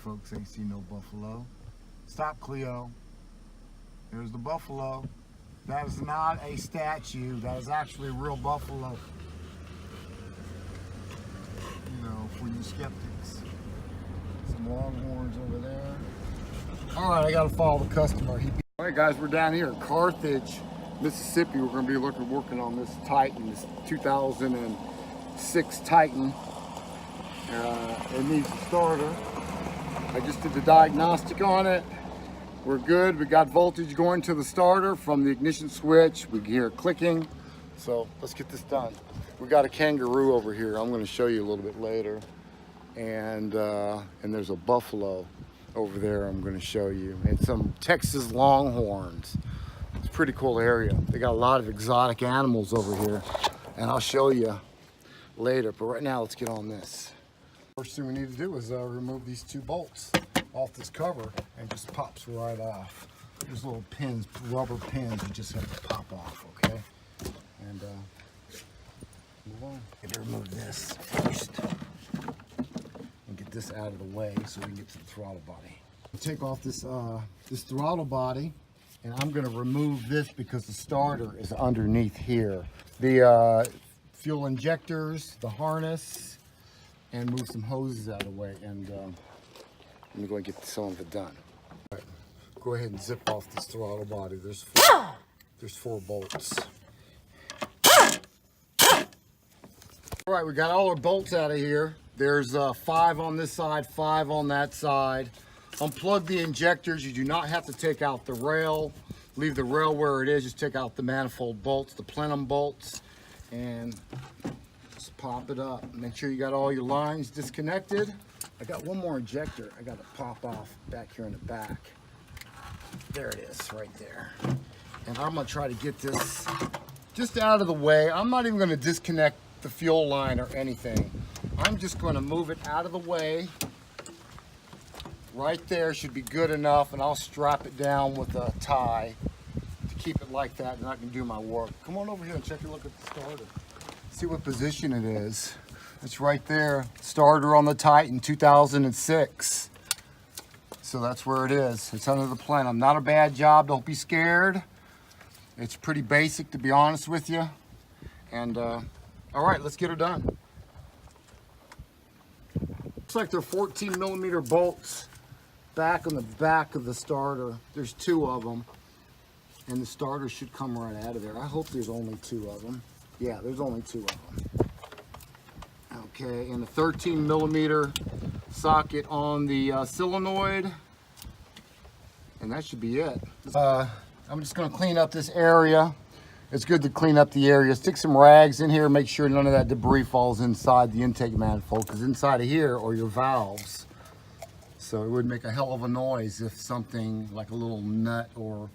folks ain't see no buffalo. Stop, Cleo. There's the buffalo. That is not a statue. That is actually a real buffalo. You know, for you skeptics. Some longhorns over there. All right, I gotta follow the customer. All right, guys, we're down here in Carthage, Mississippi. We're gonna be working on this Titan, this 2006 Titan. It needs a starter. I just did the diagnostic on it. We're good. We got voltage going to the starter from the ignition switch. We hear it clicking. So let's get this done. We got a kangaroo over here. I'm going to show you a little bit later. And there's a buffalo over there I'm going to show you. And some Texas longhorns. It's a pretty cool area. They got a lot of exotic animals over here. And I'll show you later. But right now, let's get on this. First thing we need to do is remove these two bolts off this cover, and just pops right off. There's little pins, rubber pins, you just have to pop off, okay? And move on. Get to remove this first and get this out of the way so we can get to the throttle body. Take off this this throttle body, and I'm going to remove this because the starter is underneath here. The fuel injectors, the harness, and move some hoses out of the way, and I'm going to get some of it done. All right, go ahead and zip off this throttle body. There's four bolts. All right, we got all our bolts out of here. There's 5 on this side, 5 on that side. Unplug the injectors. You do not have to take out the rail. Leave the rail where it is. Just take out the manifold bolts, the plenum bolts, and just pop it up. Make sure you got all your lines disconnected. I got one more injector I got to pop off back here in the back. There it is, right there. And I'm going to try to get this just out of the way. I'm not even going to disconnect the fuel line or anything. I'm just going to move it out of the way. Right there should be good enough, and I'll strap it down with a tie to keep it like that, and I can do my work. Come on over here and take a look at the starter. See what position it is. It's right there, starter on the Titan 2006. So that's where it is. It's under the plenum. Not a bad job, don't be scared. It's pretty basic, to be honest with you. And all right, let's get her done. Looks like they're 14 millimeter bolts back on the back of the starter. There's 2 of them, and the starter should come right out of there. I hope there's only 2 of them. Yeah, there's only 2 of them. Okay, and a 13 millimeter socket on the solenoid, and that should be it. I'm just going to clean up this area. It's good to clean up the area. Stick some rags in here, make sure none of that debris falls inside the intake manifold, because inside of here are your valves. So it would make a hell of a noise if something like a little nut or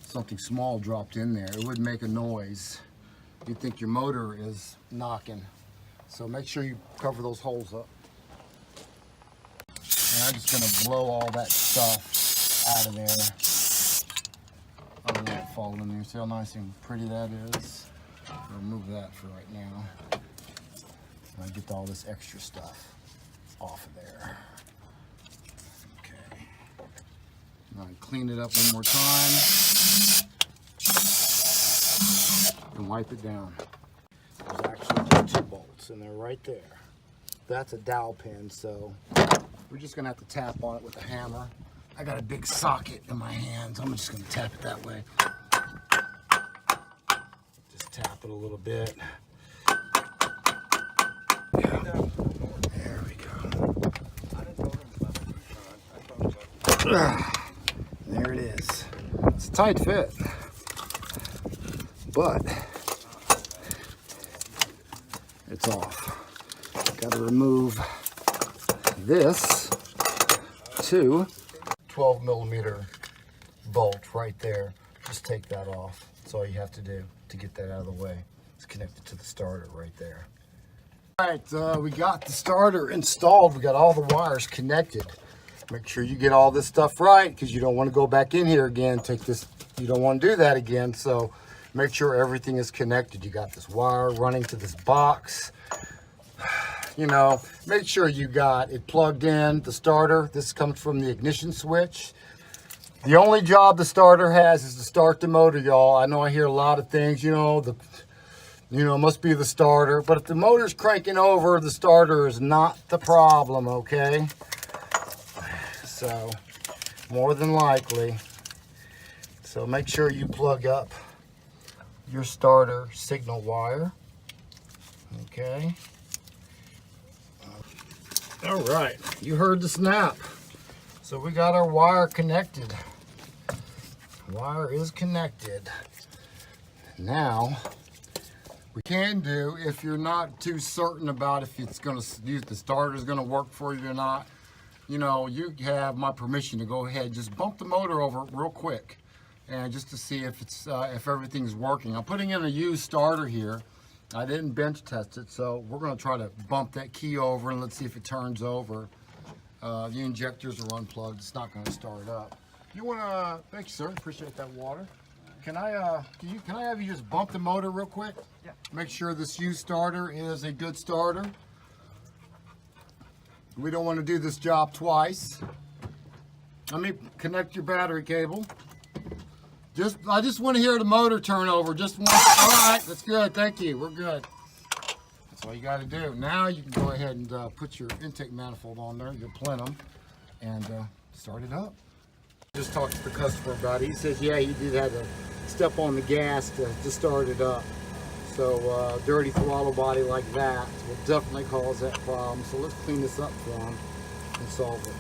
something small dropped in there. It would make a noise. You'd think your motor is knocking. So make sure you cover those holes up. And I'm just gonna blow all that stuff out of there. I don't let it fall in there. See how nice and pretty that is? I'll remove that for right now. And I get all this extra stuff off of there. Okay. Now clean it up one more time. And wipe it down. There's actually just 2 bolts, and they're right there. That's a dowel pin, so we're just gonna have to tap on it with a hammer. I got a big socket in my hands. I'm just gonna tap it that way. Just tap it a little bit. Yeah. There we go. There it is. It's a tight fit, but it's off. Got to remove this 12 millimeter bolt right there. Just take that off. That's all you have to do to get that out of the way. It's connected to the starter right there. All right, we got the starter installed. We got all the wires connected. Make sure you get all this stuff right, because you don't want to go back in here again. You don't want to do that again. So make sure everything is connected. You got this wire running to this box. you know, make sure you got it plugged in, the starter. This comes from the ignition switch. The only job the starter has is to start the motor, y'all. I know I hear a lot of things, you know, must be the starter. But if the motor's cranking over, the starter is not the problem, okay? So, more than likely. So make sure you plug up your starter signal wire, okay? All right, you heard the snap. So we got our wire connected. Wire is connected. Now, we can do, if you're not too certain about if it's gonna use the starter is gonna work for you or not, you know, you have my permission to go ahead and just bump the motor over real quick, and just to see if it's if everything's working. I'm putting in a used starter here. I didn't bench test it, so we're gonna try to bump that key over and let's see if it turns over. The injectors are unplugged. It's not going to start up. You want to? Thank you, sir. Appreciate that water. Can I? Can I have you just bump the motor real quick? Yeah. Make sure this used starter is a good starter. We don't want to do this job twice. Let me connect your battery cable. I just want to hear the motor turn over. Just once. All right, that's good. Thank you. We're good. That's all you got to do. Now you can go ahead and put your intake manifold on there, your plenum, and start it up. Just talked to the customer about it. He says, yeah, he did have to step on the gas to start it up. So dirty throttle body like that will definitely cause that problem. So let's clean this up for him and solve it.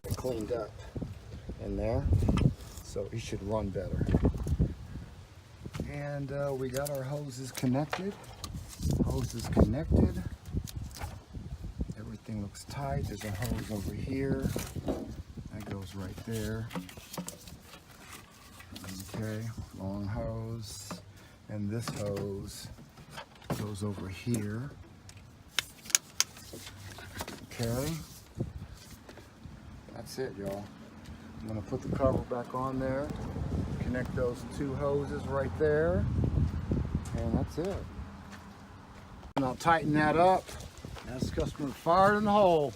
Get cleaned up in there, so he should run better. And we got our hoses connected. Hose is connected. Everything looks tight. There's a hose over here. That goes right there. Okay, long hose. And this hose goes over here. Okay. That's it, y'all. I'm gonna put the cover back on there. Connect those two hoses right there. And that's it. And I'll tighten that up. That's the customer fired in the hole.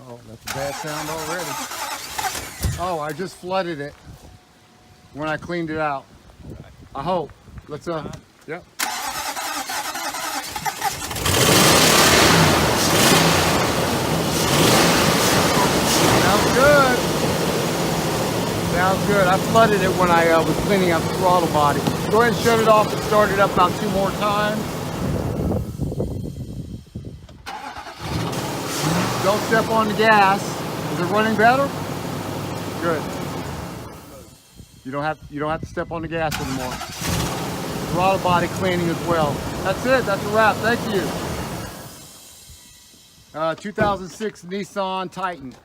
Oh, that's a bad sound already. Oh, I just flooded it when I cleaned it out. I hope. Let's yep. Sounds good. Sounds good. I flooded it when I was cleaning out the throttle body. Go ahead and shut it off and start it up about 2 more times. Don't step on the gas. Is it running better? Good. You don't have to step on the gas anymore. Throttle body cleaning as well. That's it. That's a wrap. Thank you. 2006 Nissan Titan.